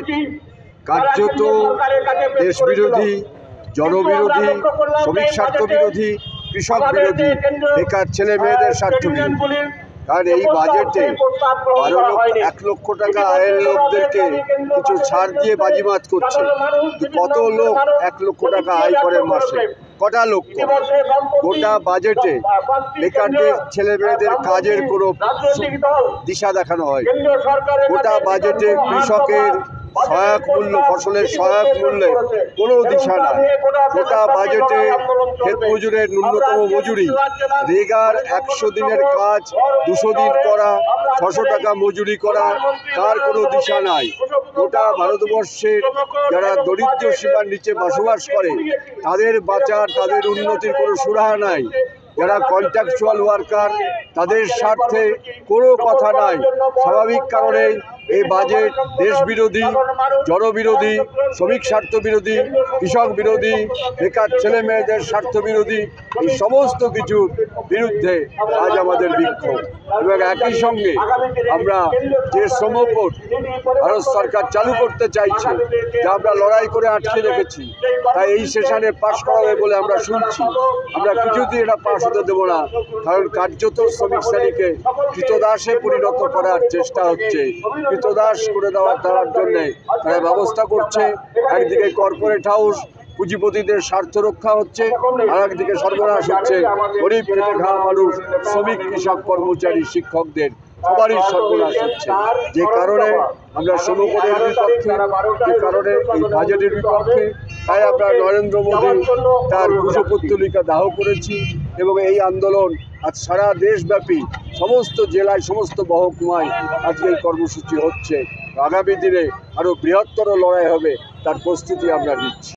Budget কার্যত দেশবিরোধী, জনবিরোধী, শ্রমিক স্বার্থ বিরোধী, কৃষক বিরোধী, বেকার ছেলে মেয়েদের স্বার্থ বিরোধী। কারণ এই বাজেটে 1 লক্ষ টাকা আয়ের লোকদেরকে কিছু ছাড় দিয়ে বাজিমাত করছে। কত লোক 1 লক্ষ টাকা আয় করে মাসে? কটা লোক? গোটা বাজেটে বেকারদের ছেলে মেয়েদের কাজের কোনো দিশা দেখানো হয়। গোটা বাজেটে কৃষকের সহায়ক মূল্য, ফসলের সহায়ক মূল্যে কোনো দিশা নাই। গোটা বাজেটে ক্ষেত মজুরের ন্যূনতম মজুরি, রেগার 100 দিনের কাজ 200 দিন করা, 600 টাকা মজুরি করা, তার কোনো দিশা নাই। গোটা ভারতবর্ষের যারা দরিদ্র সীমার নিচে বসবাস করে তাদের বাঁচার, তাদের উন্নতির কোনো সুরাহা নাই। যারা কন্ট্রাকচুয়াল ওয়ার্কার তাদের স্বার্থে কোনো কথা নাই। স্বাভাবিক কারণে এই বাজেট দেশবিরোধী, জনবিরোধী, শ্রমিক স্বার্থ বিরোধী, কৃষক বিরোধী, বেকার ছেলে মেয়েদের স্বার্থ বিরোধী, এই সমস্ত কিছুর বিরুদ্ধে আজ আমাদের বিক্ষোভ। এবং একই সঙ্গে আমরা যে শ্রম কোড ভারত সরকার চালু করতে চাইছে, যা আমরা লড়াই করে আটকে রেখেছি, তাই এই সেশনে পাশ করাবে বলে আমরা শুনছি। আমরা কিছুতেই এটা পাশ হতে দেবো না, কারণ কার্যত শ্রমিক শ্রেণীকে কৃতদাসে পরিণত করার চেষ্টা হচ্ছে। কৃতদাস করে দেওয়ার জন্য তারা ব্যবস্থা করছে। একদিকে কর্পোরেট হাউস, পুঁজিপতিদের স্বার্থ রক্ষা হচ্ছে, আর একদিকে সর্বনাশ হচ্ছে গরিব খেটে খাওয়া মানুষ, শ্রমিক, কৃষক, কর্মচারী, শিক্ষকদের সবারই সর্বনাশ হচ্ছে। যে কারণে আমরা শ্রমকোডের বিপক্ষে, যে কারণে এই বাজেটের বিপক্ষে, তাই আমরা নরেন্দ্র মোদী তার কুশপুত্তলিকা দাহ করেছি। এবং এই আন্দোলন আজ সারা দেশব্যাপী সমস্ত জেলায়, সমস্ত মহকুমায় আজকে এই কর্মসূচি হচ্ছে। আগামী দিনে আরও বৃহত্তর লড়াই হবে, তার প্রস্তুতি আমরা নিচ্ছি।